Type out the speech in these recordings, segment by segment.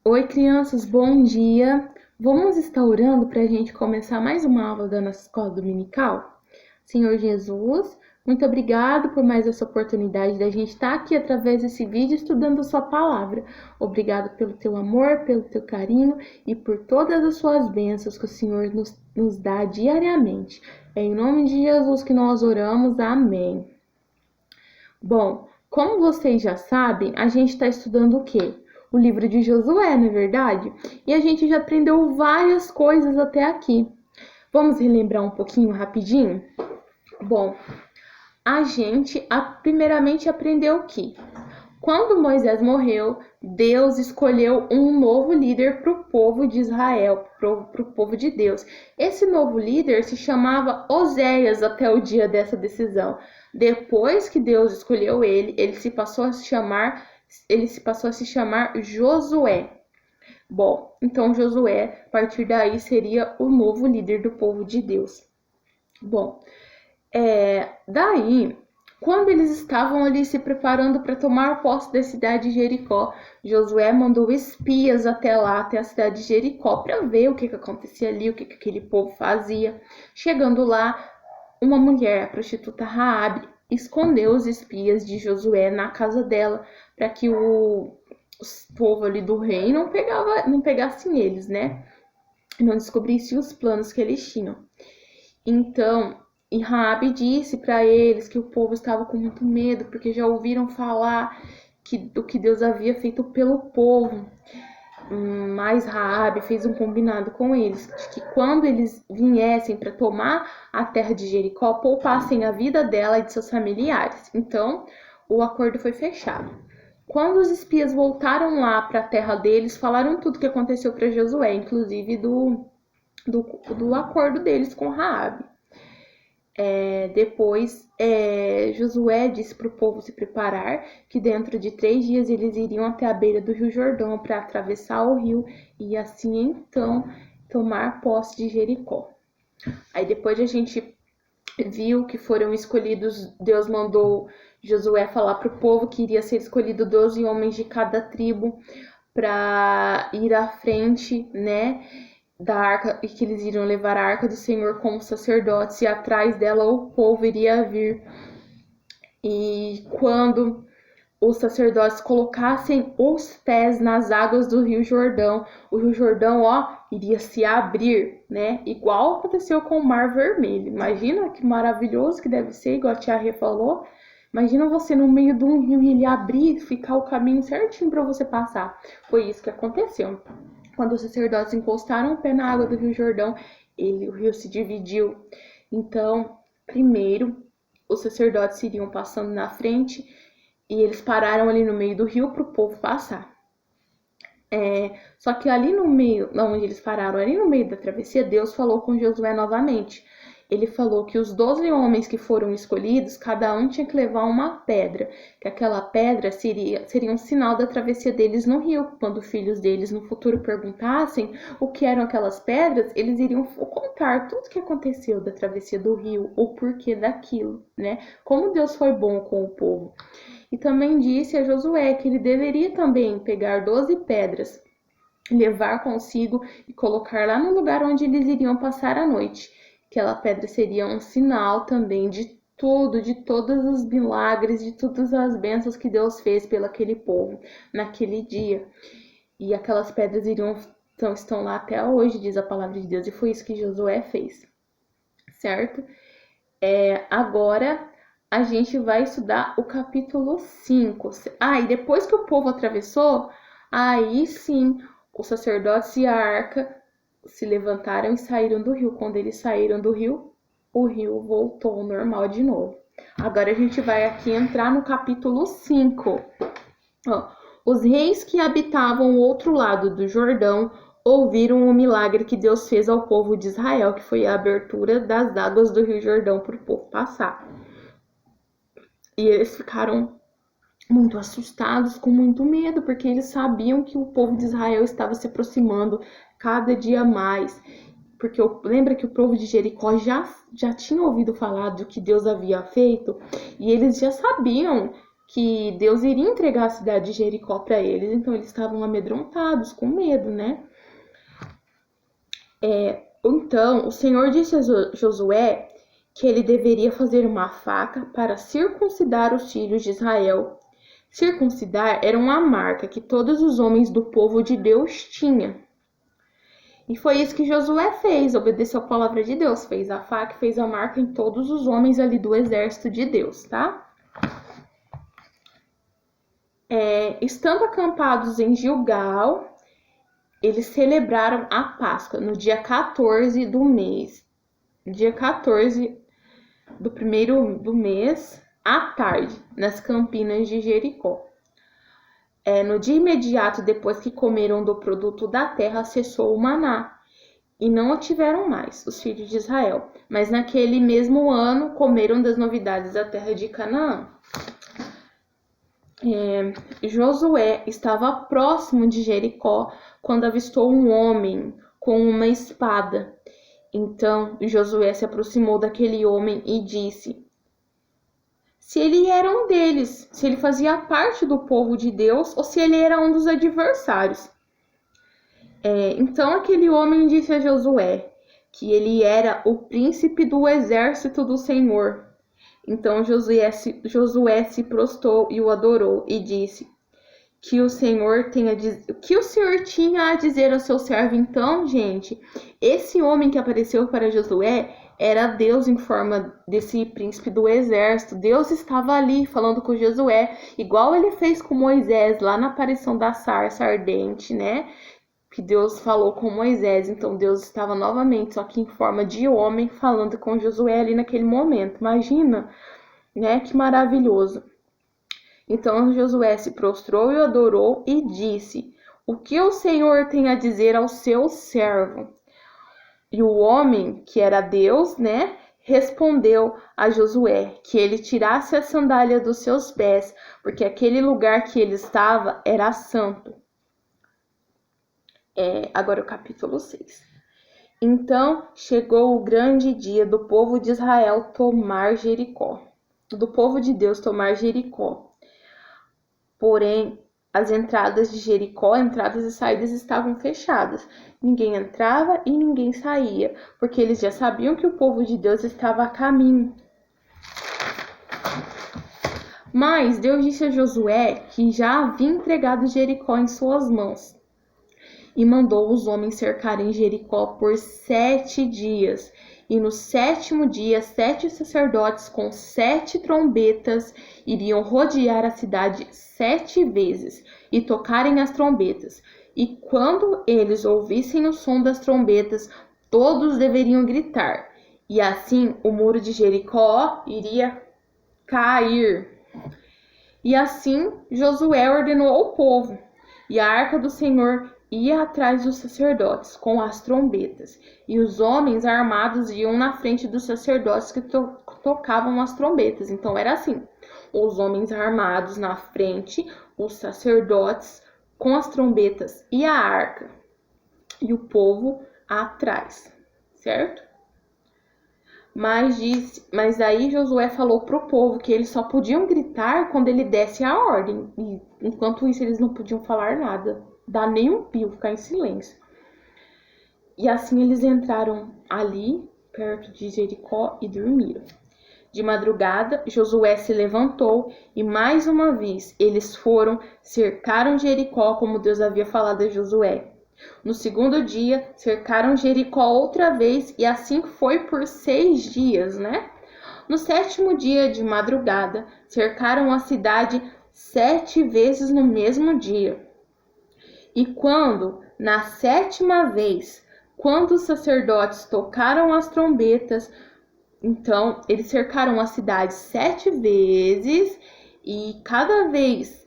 Oi, crianças, bom dia! Vamos estar orando para a gente começar mais uma aula da nossa escola dominical? Senhor Jesus, muito obrigado por mais essa oportunidade da gente estar aqui através desse vídeo estudando a sua palavra. Obrigado pelo teu amor, pelo teu carinho e por todas as suas bênçãos que o Senhor nos dá diariamente. É em nome de Jesus que nós oramos. Amém. Bom, como vocês já sabem, a gente está estudando o quê? O livro de Josué, não é verdade? E a gente já aprendeu várias coisas até aqui. Vamos relembrar um pouquinho rapidinho? Bom, a gente primeiramente aprendeu que quando Moisés morreu, Deus escolheu um novo líder para o povo de Israel, para o povo de Deus. Esse novo líder se chamava Oséias até o dia dessa decisão. Depois que Deus escolheu ele se passou a se chamar Josué. Bom, então Josué, a partir daí, seria o novo líder do povo de Deus. Bom, daí, quando eles estavam ali se preparando para tomar posse da cidade de Jericó, Josué mandou espias até lá, até a cidade de Jericó, para ver o que acontecia ali, o que aquele povo fazia. Chegando lá, uma mulher, a prostituta Raabe, escondeu os espias de Josué na casa dela, para que o povo ali do rei não pegassem eles, né? Não descobrisse os planos que eles tinham. Então, e Raabe disse para eles que o povo estava com muito medo, porque já ouviram falar do que Deus havia feito pelo povo. Mas Raabe fez um combinado com eles, de que quando eles viessem para tomar a terra de Jericó, poupassem a vida dela e de seus familiares. Então, o acordo foi fechado. Quando os espias voltaram lá para a terra deles, falaram tudo o que aconteceu para Josué, inclusive do acordo deles com Raabe. Depois, Josué disse para o povo se preparar, que dentro de 3 dias eles iriam até a beira do Rio Jordão para atravessar o rio e assim então tomar posse de Jericó. Aí depois a gente viu que foram escolhidos, Deus mandou Josué falar para o povo que iria ser escolhido 12 homens de cada tribo para ir à frente, né? Da arca, e que eles iriam levar a arca do Senhor como sacerdotes, e atrás dela o povo iria vir. E quando os sacerdotes colocassem os pés nas águas do Rio Jordão, o Rio Jordão, iria se abrir, né? Igual aconteceu com o Mar Vermelho. Imagina que maravilhoso que deve ser, igual a Tia Rê falou. Imagina você no meio de um rio e ele abrir, ficar o caminho certinho para você passar. Foi isso que aconteceu. Quando os sacerdotes encostaram o pé na água do Rio Jordão, o rio se dividiu. Então, primeiro, os sacerdotes iriam passando na frente e eles pararam ali no meio do rio para o povo passar. Só que ali no meio, onde eles pararam, ali no meio da travessia, Deus falou com Josué novamente. Ele falou que os 12 homens que foram escolhidos, cada um tinha que levar uma pedra, que aquela pedra seria um sinal da travessia deles no rio. Quando filhos deles no futuro perguntassem o que eram aquelas pedras, eles iriam contar tudo o que aconteceu da travessia do rio, o porquê daquilo, né? Como Deus foi bom com o povo. E também disse a Josué que ele deveria também pegar 12 pedras, levar consigo e colocar lá no lugar onde eles iriam passar a noite. Aquela pedra seria um sinal também de todos os milagres, de todas as bênçãos que Deus fez pelo aquele povo naquele dia. E aquelas pedras estão lá até hoje, diz a palavra de Deus, e foi isso que Josué fez, certo? Agora a gente vai estudar o capítulo 5. E depois que o povo atravessou, aí sim, os sacerdotes e a arca se levantaram e saíram do rio. Quando eles saíram do rio, o rio voltou ao normal de novo. Agora a gente vai aqui entrar no capítulo 5. Os reis que habitavam o outro lado do Jordão ouviram o milagre que Deus fez ao povo de Israel, que foi a abertura das águas do Rio Jordão para o povo passar. E eles ficaram muito assustados, com muito medo, porque eles sabiam que o povo de Israel estava se aproximando cada dia mais. Porque lembra que o povo de Jericó já tinha ouvido falar do que Deus havia feito, e eles já sabiam que Deus iria entregar a cidade de Jericó para eles, então eles estavam amedrontados, com medo, né? Então, o Senhor disse a Josué que ele deveria fazer uma faca para circuncidar os filhos de Israel. Circuncidar era uma marca que todos os homens do povo de Deus tinham. E foi isso que Josué fez, obedeceu a palavra de Deus, fez a faca, fez a marca em todos os homens ali do exército de Deus, tá? Estando acampados em Gilgal, eles celebraram a Páscoa no dia 14 do mês. Dia 14 do primeiro do mês, à tarde, nas campinas de Jericó. No dia imediato depois que comeram do produto da terra, cessou o maná, e não o tiveram mais, os filhos de Israel. Mas naquele mesmo ano comeram das novidades da terra de Canaã. Josué estava próximo de Jericó quando avistou um homem com uma espada. Então Josué se aproximou daquele homem e disse: se ele era um deles, se ele fazia parte do povo de Deus ou se ele era um dos adversários. Então aquele homem disse a Josué que ele era o príncipe do exército do Senhor. Então Josué se prostrou e o adorou e disse: o que o Senhor tinha a dizer ao seu servo. Então, gente, esse homem que apareceu para Josué era Deus em forma desse príncipe do exército. Deus estava ali falando com Josué, igual ele fez com Moisés lá na aparição da sarça ardente, né? Que Deus falou com Moisés. Então Deus estava novamente, só que em forma de homem, falando com Josué ali naquele momento. Imagina, né? Que maravilhoso. Então Josué se prostrou e o adorou e disse: o que o Senhor tem a dizer ao seu servo? E o homem, que era Deus, né, respondeu a Josué que ele tirasse a sandália dos seus pés, porque aquele lugar que ele estava era santo. Agora o capítulo 6. Então chegou o grande dia do povo de Israel tomar Jericó, do povo de Deus tomar Jericó. Porém, as entradas de Jericó, entradas e saídas estavam fechadas. Ninguém entrava e ninguém saía, porque eles já sabiam que o povo de Deus estava a caminho. Mas Deus disse a Josué que já havia entregado Jericó em suas mãos. E mandou os homens cercarem Jericó por 7 dias. E no 7º dia, 7 sacerdotes com 7 trombetas iriam rodear a cidade 7 vezes e tocarem as trombetas. E quando eles ouvissem o som das trombetas, todos deveriam gritar. E assim o muro de Jericó iria cair. E assim Josué ordenou ao povo. E a arca do Senhor ia atrás dos sacerdotes com as trombetas, e os homens armados iam na frente dos sacerdotes que tocavam as trombetas. Então era assim, os homens armados na frente, os sacerdotes com as trombetas e a arca, e o povo atrás, certo? Mas aí Josué falou para o povo que eles só podiam gritar quando ele desse a ordem, e enquanto isso eles não podiam falar nada, dar nem um pio, ficar em silêncio. E assim eles entraram ali, perto de Jericó, e dormiram. De madrugada, Josué se levantou e mais uma vez eles cercaram Jericó como Deus havia falado a Josué. No 2º dia, cercaram Jericó outra vez e assim foi por 6 dias, né? No 7º dia de madrugada, cercaram a cidade 7 vezes no mesmo dia. E quando, na 7ª vez, quando os sacerdotes tocaram as trombetas, então eles cercaram a cidade 7 vezes, e cada vez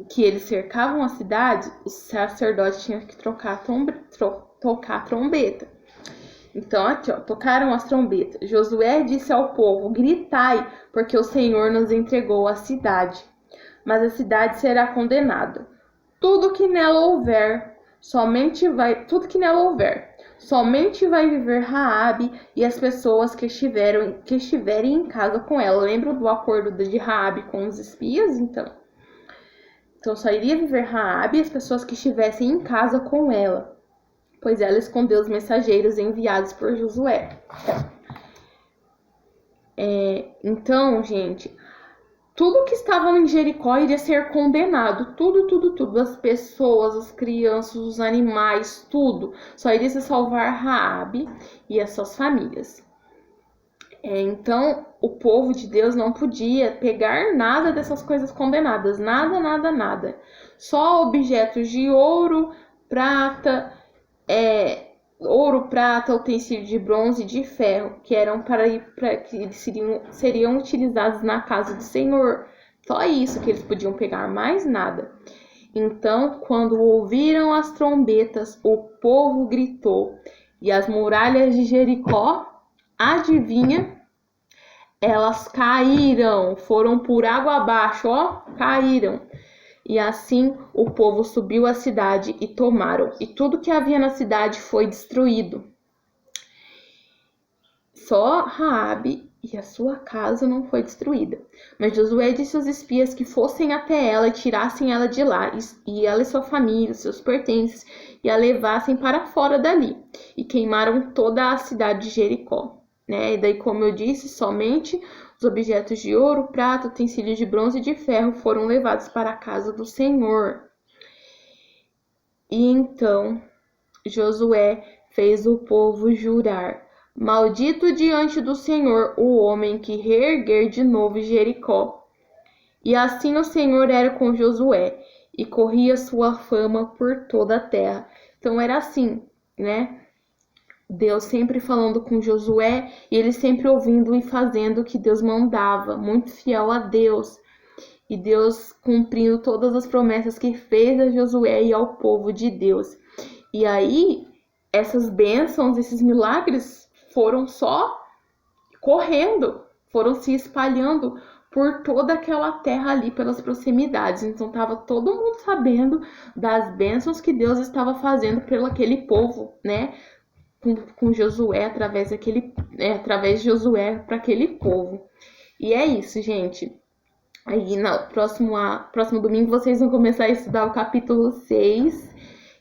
que eles cercavam a cidade, os sacerdotes tinham que tocar a trombeta. Então aqui, tocaram as trombetas. Josué disse ao povo: gritai, porque o Senhor nos entregou a cidade. Mas a cidade será condenada. Tudo que nela houver Somente vai viver Raabe e as pessoas que estiverem em casa com ela. Lembra do acordo de Raabe com os espias? Então só iria viver Raabe e as pessoas que estivessem em casa com ela, pois ela escondeu os mensageiros enviados por Josué. Então, gente, tudo que estava em Jericó iria ser condenado. Tudo. As pessoas, as crianças, os animais, tudo. Só iria se salvar Raabe e as suas famílias. Então, o povo de Deus não podia pegar nada dessas coisas condenadas. Nada. Só objetos de ouro, prata, utensílio de bronze e de ferro, que eram para que eles seriam utilizados na casa do Senhor. Só isso que eles podiam pegar, mais nada. Então, quando ouviram as trombetas, o povo gritou, e as muralhas de Jericó, adivinha? Elas caíram, foram por água abaixo, caíram. E assim o povo subiu à cidade e tomaram, e tudo que havia na cidade foi destruído. Só Raabe e a sua casa não foi destruída. Mas Josué disse aos espias que fossem até ela e tirassem ela de lá, e ela e sua família, seus pertences, e a levassem para fora dali. E queimaram toda a cidade de Jericó. E daí, como eu disse, somente os objetos de ouro, prata, utensílios de bronze e de ferro foram levados para a casa do Senhor. E então Josué fez o povo jurar: maldito diante do Senhor o homem que reerguer de novo Jericó. E assim o Senhor era com Josué, e corria sua fama por toda a terra. Então era assim, Deus sempre falando com Josué e ele sempre ouvindo e fazendo o que Deus mandava, muito fiel a Deus. E Deus cumprindo todas as promessas que fez a Josué e ao povo de Deus. E aí, essas bênçãos, esses milagres foram só correndo, foram se espalhando por toda aquela terra ali, pelas proximidades. Então, estava todo mundo sabendo das bênçãos que Deus estava fazendo pelo aquele povo, com Josué, através de Josué para aquele povo. E é isso, gente. Aí no próximo domingo vocês vão começar a estudar o capítulo 6.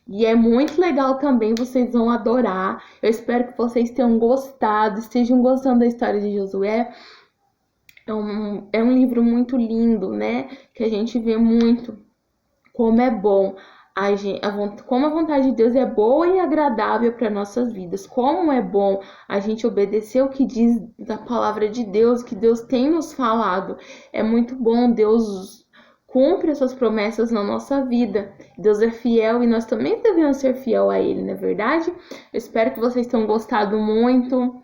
E é muito legal também, vocês vão adorar. Eu espero que vocês tenham gostado, estejam gostando da história de Josué. É um livro muito lindo, que a gente vê muito como é bom. Como a vontade de Deus é boa e agradável para nossas vidas. Como é bom a gente obedecer o que diz da palavra de Deus, que Deus tem nos falado. É muito bom, Deus cumpre as suas promessas na nossa vida. Deus é fiel e nós também devemos ser fiel a Ele, não é verdade? Eu espero que vocês tenham gostado muito.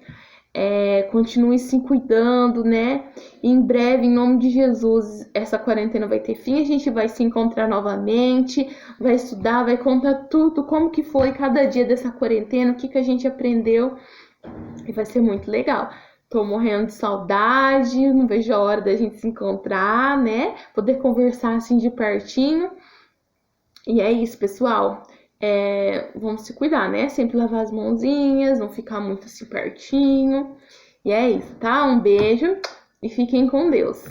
Continue se cuidando, Em breve, em nome de Jesus, essa quarentena vai ter fim, a gente vai se encontrar novamente, vai estudar, vai contar tudo, como que foi cada dia dessa quarentena, o que a gente aprendeu, e vai ser muito legal. Tô morrendo de saudade, não vejo a hora da gente se encontrar, Poder conversar assim de pertinho. E é isso, pessoal. Vamos se cuidar, Sempre lavar as mãozinhas, não ficar muito assim pertinho. E é isso, tá? Um beijo e fiquem com Deus.